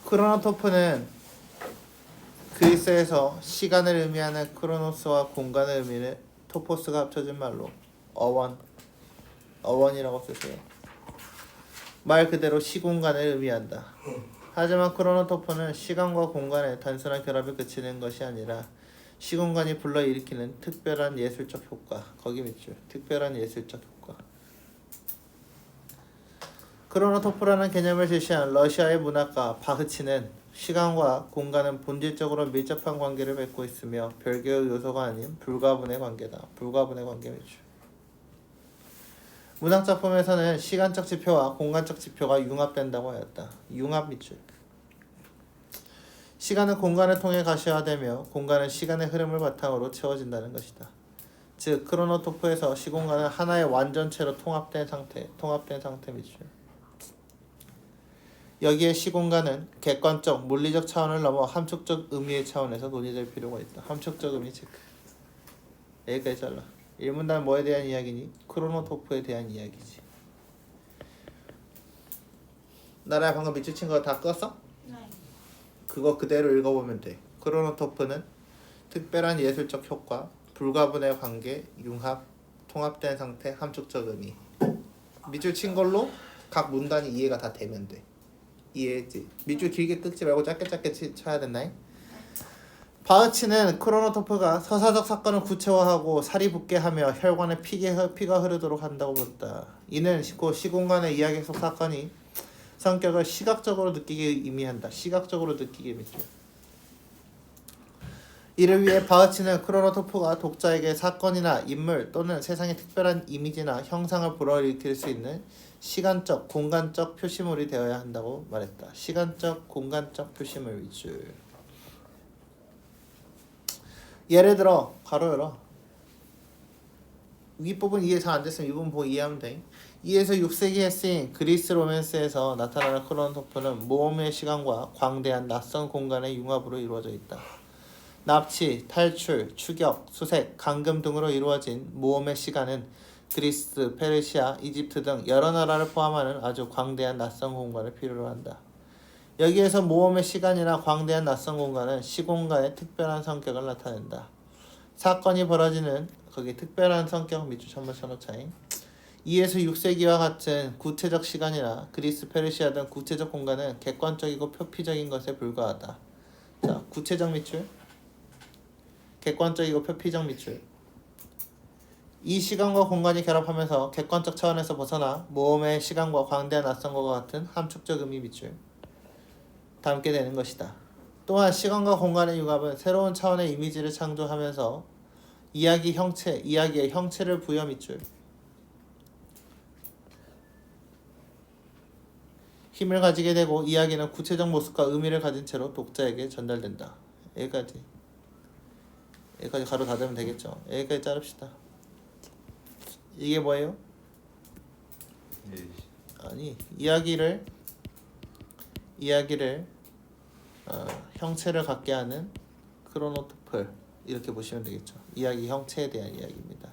크로노토프는 그리스에서 시간을 의미하는 크로노스와 공간을 의미하는 토포스가 합쳐진 말로 어원이라고 쓰세요. 말 그대로 시공간을 의미한다. 하지만 크로노토프는 시간과 공간의 단순한 결합에 그치는 것이 아니라 시공간이 불러일으키는 특별한 예술적 효과, 거기 밑줄, 특별한 예술적 효과. 크로노토프라는 개념을 제시한 러시아의 문학가 바흐치는 시간과 공간은 본질적으로 밀접한 관계를 맺고 있으며 별개의 요소가 아닌 불가분의 관계다. 불가분의 관계 밑줄. 문학 작품에서는 시간적 지표와 공간적 지표가 융합된다고 하였다. 융합 밑줄. 시간은 공간을 통해 가시화되며 공간은 시간의 흐름을 바탕으로 채워진다는 것이다. 즉 크로노토프에서 시공간은 하나의 완전체로 통합된 상태 밑줄. 여기에 시공간은 객관적, 물리적 차원을 넘어 함축적 의미의 차원에서 논의될 필요가 있다. 함축적 의미 체크. 여기까지 잘라. 일문단 뭐에 대한 이야기니? 크로노토프에 대한 이야기지. 나라야 방금 밑줄 친 거 다 껐어? 네. 그거 그대로 읽어보면 돼. 크로노토프는 특별한 예술적 효과, 불가분의 관계, 융합, 통합된 상태, 함축적 의미. 밑줄 친 걸로 각 문단이 이해가 다 되면 돼. 이해했지? 밑줄 길게 끄지 말고 짧게 쳐야 된다잉. 바흐치는 크로노토프가 서사적 사건을 구체화하고 살이 붙게 하며 혈관에 피가 흐르도록 한다고 본다. 이는 시공간의 이야기 속 사건이 성격을 시각적으로 느끼게 의미한다. 시각적으로 느끼게 밑줄. 이를 위해 바흐치는 크로노토프가 독자에게 사건이나 인물 또는 세상의 특별한 이미지나 형상을 불어일으킬 수 있는 시간적, 공간적 표시물이 되어야 한다고 말했다. 시간적, 공간적 표시물 밑줄. 예를 들어 가로 열어. 윗부분 이해 잘 안 됐으면 이 부분 보고 이해하면 돼. 2에서 6세기에 쓰인 그리스 로맨스에서 나타나는 크로노토프는 모험의 시간과 광대한 낯선 공간의 융합으로 이루어져 있다. 납치, 탈출, 추격, 수색, 감금 등으로 이루어진 모험의 시간은 그리스, 페르시아, 이집트 등 여러 나라를 포함하는 아주 광대한 낯선 공간을 필요로 한다. 여기에서 모험의 시간이나 광대한 낯선 공간은 시공간의 특별한 성격을 나타낸다. 사건이 벌어지는 거기 특별한 성격 밑줄 한번 쳐놓자잉. 2에서 6세기와 같은 구체적 시간이나 그리스, 페르시아 등 구체적 공간은 객관적이고 표피적인 것에 불과하다. 자, 구체적 밑줄, 객관적이고 표피적 밑줄. 이 시간과 공간이 결합하면서 객관적 차원에서 벗어나 모험의 시간과 광대한 낯선 것과 같은 함축적 의미 밑줄 담게 되는 것이다. 또한 시간과 공간의 융합은 새로운 차원의 이미지를 창조하면서 이야기의 형체를 부여 밑줄 힘을 가지게 되고 이야기는 구체적 모습과 의미를 가진 채로 독자에게 전달된다. 여기까지 가로 닫으면 되겠죠. 여기까지 자릅시다. 이게 뭐예요? 아니 이야기를 형체를 갖게 하는 크로노토프 이렇게 보시면 되겠죠. 이야기 형체에 대한 이야기입니다.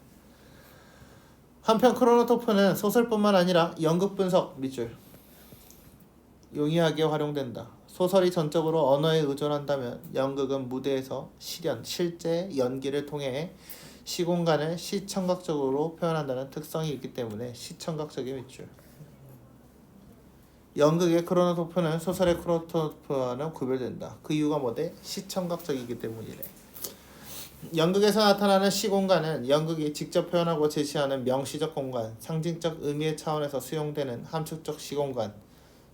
한편 크로노토프는 소설뿐만 아니라 연극 분석 밑줄 용이하게 활용된다. 소설이 전적으로 언어에 의존한다면 연극은 무대에서 실제 연기를 통해 시공간을 시청각적으로 표현한다는 특성이 있기 때문에 시청각적인 밑줄. 연극의 크로노토프는 소설의 크로노토프와는 구별된다. 그 이유가 뭐대? 시청각적이기 때문이래. 연극에서 나타나는 시공간은 연극이 직접 표현하고 제시하는 명시적 공간, 상징적 의미의 차원에서 수용되는 함축적 시공간,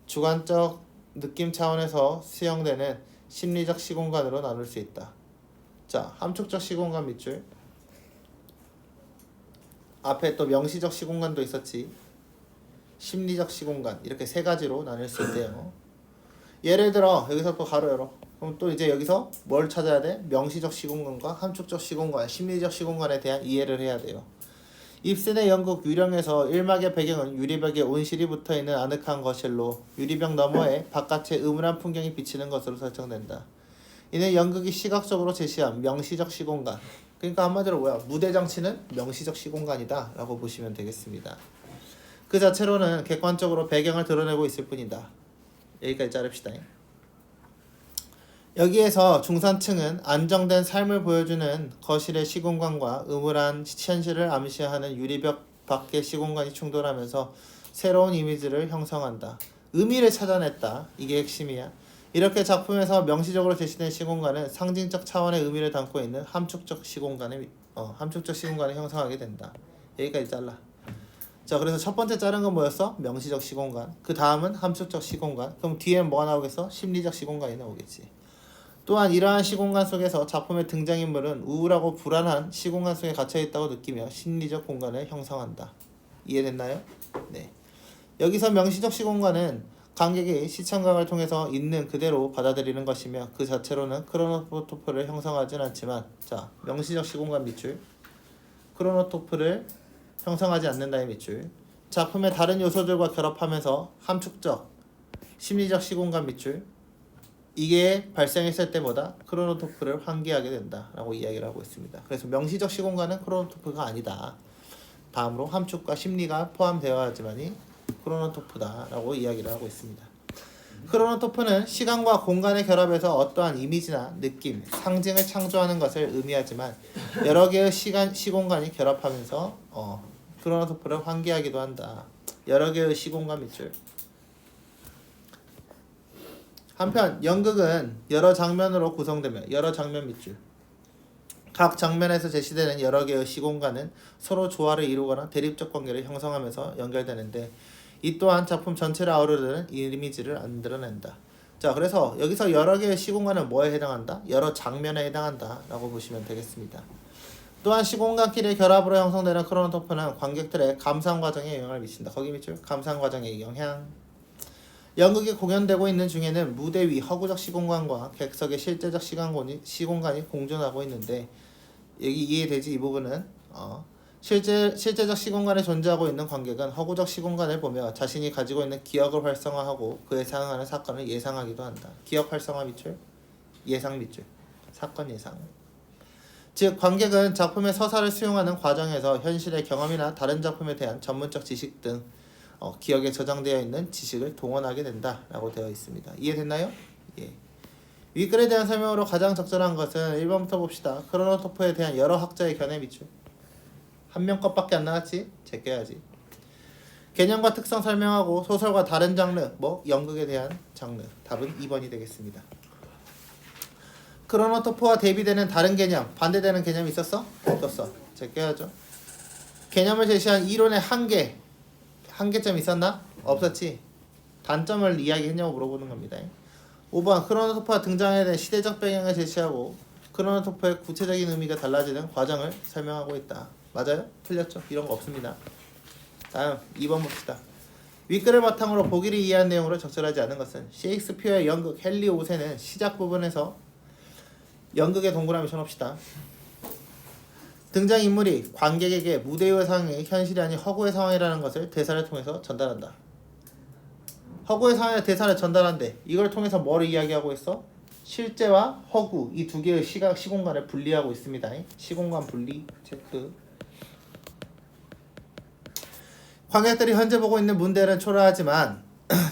주관적 느낌 차원에서 수용되는 심리적 시공간으로 나눌 수 있다. 자, 함축적 시공간 밑줄. 앞에 또 명시적 시공간도 있었지. 심리적 시공간 이렇게 세 가지로 나눌 수 있대요. 예를 들어 여기서 또 가로 열어. 그럼 또 이제 여기서 뭘 찾아야 돼? 명시적 시공간과 함축적 시공간, 심리적 시공간에 대한 이해를 해야 돼요. 입슨의 연극 유령에서 1막의 배경은 유리벽에 온실이 붙어있는 아늑한 거실로 유리벽 너머에 바깥의 음울한 풍경이 비치는 것으로 설정된다. 이는 연극이 시각적으로 제시한 명시적 시공간, 그러니까 한마디로 뭐야? 무대 장치는 명시적 시공간이다 라고 보시면 되겠습니다. 그 자체로는 객관적으로 배경을 드러내고 있을 뿐이다. 여기까지 자릅시다. 여기에서 중산층은 안정된 삶을 보여주는 거실의 시공간과 음울한 현실을 암시하는 유리벽 밖의 시공간이 충돌하면서 새로운 이미지를 형성한다. 의미를 찾아냈다. 이게 핵심이야. 이렇게 작품에서 명시적으로 제시된 시공간은 상징적 차원의 의미를 담고 있는 함축적 시공간을 형성하게 된다. 여기까지 잘라. 자, 그래서 첫 번째 자른 건 뭐였어? 명시적 시공간. 그 다음은 함축적 시공간. 그럼 뒤엔 뭐가 나오겠어? 심리적 시공간이 나오겠지. 또한 이러한 시공간 속에서 작품의 등장인물은 우울하고 불안한 시공간 속에 갇혀있다고 느끼며 심리적 공간을 형성한다. 이해됐나요? 네. 여기서 명시적 시공간은 관객이 시청각을 통해서 있는 그대로 받아들이는 것이며 그 자체로는 크로노토프를 형성하진 않지만, 자, 명시적 시공간 밑줄, 크로노토프를 형성하지 않는다의 밑줄, 작품의 다른 요소들과 결합하면서 함축적 심리적 시공간 밑줄, 이게 발생했을 때보다 크로노토프를 환기하게 된다라고 이야기를 하고 있습니다. 그래서 명시적 시공간은 크로노토프가 아니다. 다음으로 함축과 심리가 포함되어야지만이 크로노토프다라고 이야기를 하고 있습니다. 크로노토프는 시간과 공간의 결합에서 어떠한 이미지나 느낌, 상징을 창조하는 것을 의미하지만 여러 개의 시공간이 결합하면서 크로노토프를 환기하기도 한다. 여러 개의 시공간 밑줄. 한편 연극은 여러 장면으로 구성되며 여러 장면 밑줄. 각 장면에서 제시되는 여러 개의 시공간은 서로 조화를 이루거나 대립적 관계를 형성하면서 연결되는데 이 또한 작품 전체를 아우르는 이미지를 만들어낸다. 자, 그래서 여기서 여러 개의 시공간은 뭐에 해당한다? 여러 장면에 해당한다 라고 보시면 되겠습니다. 또한 시공간끼리의 결합으로 형성되는 크로노토프는 관객들의 감상 과정에 영향을 미친다. 거기 밑줄 감상 과정의 영향. 연극이 공연되고 있는 중에는 무대 위 허구적 시공간과 객석의 실제적 시공간이 공존하고 있는데, 여기 이해되지? 이 부분은 실제적 시공간에 존재하고 있는 관객은 허구적 시공간을 보며 자신이 가지고 있는 기억을 활성화하고 그에 상응하는 사건을 예상하기도 한다. 기억 활성화 밑줄, 예상 밑줄, 사건 예상. 즉 관객은 작품의 서사를 수용하는 과정에서 현실의 경험이나 다른 작품에 대한 전문적 지식 등 기억에 저장되어 있는 지식을 동원하게 된다라고 되어 있습니다. 이해됐나요? 예. 윗글에 대한 설명으로 가장 적절한 것은 1번부터 봅시다. 크로노토프에 대한 여러 학자의 견해 밑줄. 한 명 것밖에 안 나왔지? 제껴야지. 개념과 특성 설명하고 소설과 다른 장르, 연극에 대한 장르. 답은 2번이 되겠습니다. 크로노토프와 대비되는 다른 개념, 반대되는 개념이 있었어? 없었어. 제껴야죠. 개념을 제시한 이론의 한계점 있었나? 없었지. 단점을 이야기했냐고 물어보는 겁니다. 5번 크로노토프가 등장에 대한 시대적 배경을 제시하고 크로노토프의 구체적인 의미가 달라지는 과정을 설명하고 있다. 맞아요? 틀렸죠? 이런 거 없습니다. 다음 2번 봅시다. 윗글을 바탕으로 보기를 이해한 내용으로 적절하지 않은 것은 셰익스피어의 연극 헨리 5세는 시작 부분에서 연극의 동그라미 쳐놓읍시다. 등장인물이 관객에게 무대의 상황이 현실이 아닌 허구의 상황이라는 것을 대사를 통해서 전달한다. 허구의 상황에 대사를 전달한대. 이걸 통해서 뭐를 이야기하고 있어? 실제와 허구 이 두 개의 시공간을 분리하고 있습니다. 시공간 분리 체크. 관객들이 현재 보고 있는 문대는 초라하지만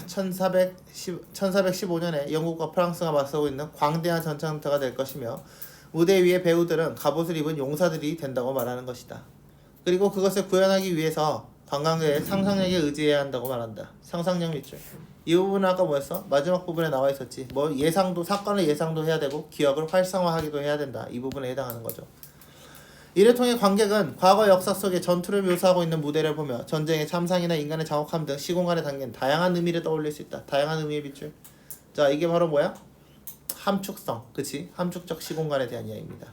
1415년에 영국과 프랑스가 맞서고 있는 광대한 전쟁터가 될 것이며 무대 위의 배우들은 갑옷을 입은 용사들이 된다고 말하는 것이다. 그리고 그것을 구현하기 위해서 관광객의 상상력에 의지해야 한다고 말한다. 상상력 밑줄. 이 부분은 아까 뭐였어? 마지막 부분에 나와 있었지. 사건을 예상도 해야 되고 기억을 활성화하기도 해야 된다. 이 부분에 해당하는 거죠. 이를 통해 관객은 과거 역사 속에 전투를 묘사하고 있는 무대를 보며 전쟁의 참상이나 인간의 장혹함 등 시공간에 담긴 다양한 의미를 떠올릴 수 있다. 다양한 의미의 빛줄. 자, 이게 바로 뭐야? 함축성. 그치? 함축적 시공간에 대한 이야기입니다.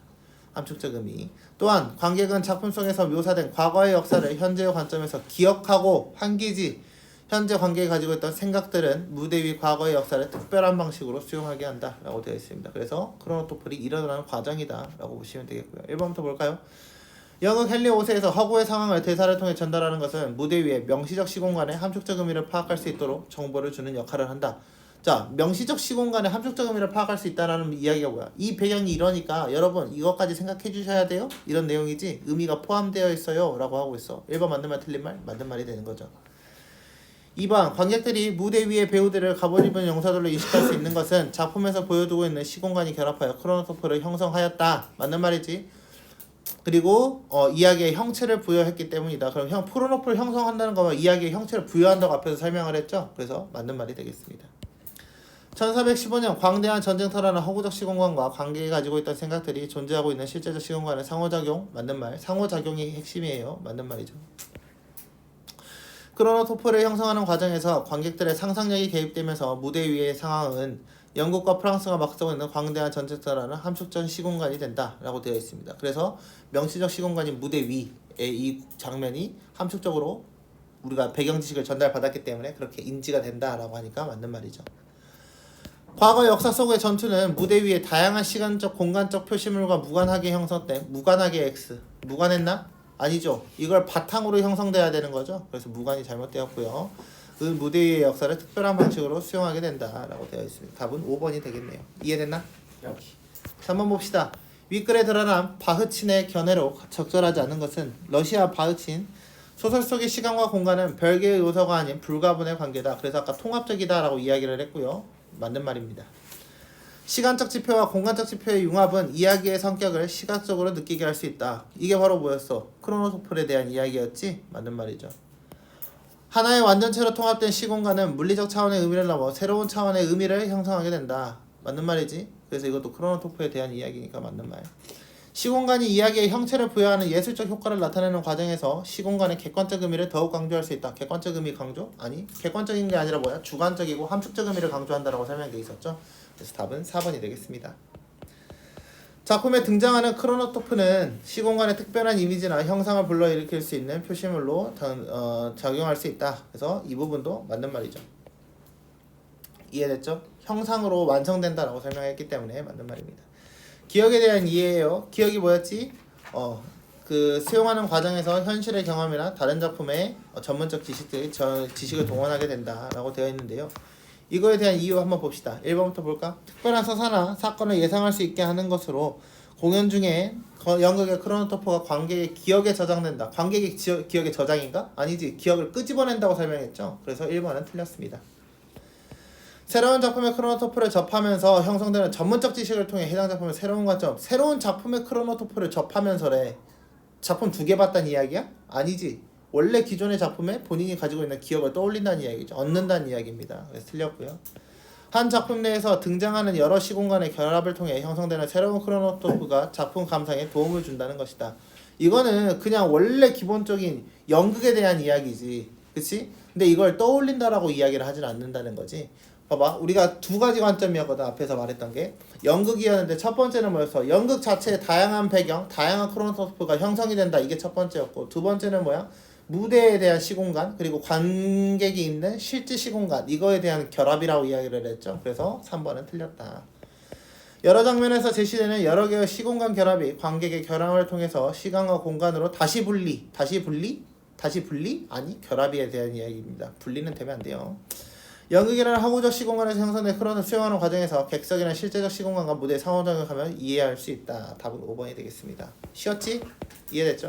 함축적 의미. 또한 관객은 작품 속에서 묘사된 과거의 역사를 현재의 관점에서 기억하고 환기지 현재 관객이 가지고 있던 생각들은 무대 위 과거의 역사를 특별한 방식으로 수용하게 한다 라고 되어 있습니다. 그래서 크로노토플이 일어나는 과정이다 라고 보시면 되겠고요. 1번부터 볼까요? 연극 헨리 5세에서 허구의 상황을 대사를 통해 전달하는 것은 무대 위에 명시적 시공간의 함축적 의미를 파악할 수 있도록 정보를 주는 역할을 한다. 자, 명시적 시공간의 함축적 의미를 파악할 수 있다는 이야기가 뭐야? 이 배경이 이러니까 여러분 이것까지 생각해 주셔야 돼요? 이런 내용이지 의미가 포함되어 있어요 라고 하고 있어. 1번 맞는 말 틀린 말? 맞는 말이 되는 거죠. 2번 관객들이 무대 위에 배우들을 갑옷 입은 용사들로 인식할 수 있는 것은 작품에서 보여두고 있는 시공간이 결합하여 크로노토프를 형성하였다. 맞는 말이지. 그리고 이야기의 형체를 부여했기 때문이다. 그럼 크로노토프를 형성한다는 거면 이야기의 형체를 부여한다고 앞에서 설명을 했죠. 그래서 맞는 말이 되겠습니다. 1415년 광대한 전쟁터라는 허구적 시공간과 관객이 가지고 있던 생각들이 존재하고 있는 실제적 시공간의 상호작용. 맞는 말. 상호작용이 핵심이에요. 맞는 말이죠. 크로노토프를 형성하는 과정에서 관객들의 상상력이 개입되면서 무대 위의 상황은 영국과 프랑스가 맞서고 있는 광대한 전쟁터라는 함축적 시공간이 된다라고 되어 있습니다. 그래서 명시적 시공간인 무대 위의 이 장면이 함축적으로 우리가 배경 지식을 전달받았기 때문에 그렇게 인지가 된다라고 하니까 맞는 말이죠. 과거 역사 속의 전투는 무대 위에 다양한 시간적, 공간적 표시물과 무관하게 형성된 무관하게 X. 무관했나? 아니죠. 이걸 바탕으로 형성돼야 되는 거죠. 그래서 무관이 잘못되었고요. 그 무대 위의 역사를 특별한 방식으로 수용하게 된다라고 되어 있습니다. 답은 5번이 되겠네요. 이해됐나? 여기. 3번 봅시다. 윗글에 드러난 바흐친의 견해로 적절하지 않은 것은 러시아 바흐친 소설 속의 시간과 공간은 별개의 요소가 아닌 불가분의 관계다. 그래서 아까 통합적이다라고 이야기를 했고요. 맞는 말입니다. 시간적 지표와 공간적 지표의 융합은 이야기의 성격을 시각적으로 느끼게 할 수 있다. 이게 바로 뭐였어? 크로노토플에 대한 이야기였지? 맞는 말이죠. 하나의 완전체로 통합된 시공간은 물리적 차원의 의미를 넘어 새로운 차원의 의미를 형성하게 된다. 맞는 말이지? 그래서 이것도 크로노토프에 대한 이야기니까 맞는 말. 시공간이 이야기의 형체를 부여하는 예술적 효과를 나타내는 과정에서 시공간의 객관적 의미를 더욱 강조할 수 있다. 객관적 의미 강조? 아니, 객관적인 게 아니라 뭐야? 주관적이고 함축적 의미를 강조한다라고 설명되어 있었죠. 그래서 답은 4번이 되겠습니다. 작품에 등장하는 크로노토프는 시공간의 특별한 이미지나 형상을 불러일으킬 수 있는 표시물로 작용할 수 있다. 그래서 이 부분도 맞는 말이죠. 이해됐죠? 형상으로 완성된다라고 설명했기 때문에 맞는 말입니다. 기억에 대한 이해예요. 기억이 뭐였지? 수용하는 과정에서 현실의 경험이나 다른 작품의 전문적 지식을 동원하게 된다라고 되어 있는데요. 이거에 대한 이유 한번 봅시다. 1번부터 볼까? 특별한 서사나 사건을 예상할 수 있게 하는 것으로 공연 중에 연극의 크로노토프가 관객의 기억에 저장된다. 관객의 기억의 저장인가? 아니지. 기억을 끄집어낸다고 설명했죠. 그래서 1번은 틀렸습니다. 새로운 작품의 크로노토프를 접하면서 형성되는 전문적 지식을 통해 해당 작품의 새로운 관점. 새로운 작품의 크로노토프를 접하면서래. 작품 2개 봤다는 이야기야? 아니지. 원래 기존의 작품에 본인이 가지고 있는 기억을 떠올린다는 이야기죠. 얻는다는 이야기입니다. 그래서 틀렸고요. 한 작품 내에서 등장하는 여러 시공간의 결합을 통해 형성되는 새로운 크로노토프가 작품 감상에 도움을 준다는 것이다. 이거는 그냥 원래 기본적인 연극에 대한 이야기지. 그치? 근데 이걸 떠올린다라고 이야기를 하진 않는다는 거지. 봐봐. 우리가 2가지 관점이었거든. 앞에서 말했던 게. 연극이었는데 첫 번째는 뭐였어? 연극 자체의 다양한 배경, 다양한 크로노토프가 형성이 된다. 이게 첫 번째였고, 두 번째는 뭐야? 무대에 대한 시공간, 그리고 관객이 있는 실제 시공간, 이거에 대한 결합이라고 이야기를 했죠. 그래서 3번은 틀렸다. 여러 장면에서 제시되는 여러 개의 시공간 결합이 관객의 결합을 통해서 시간과 공간으로 다시 분리? 아니, 결합에 대한 이야기입니다. 분리는 되면 안 돼요. 연극이라는 항구적 시공간에서 형성된 크로노를 수용하는 과정에서 객석이나 실제적 시공간과 무대의 상호작용을 하면 이해할 수 있다. 답은 5번이 되겠습니다. 쉬웠지? 이해됐죠?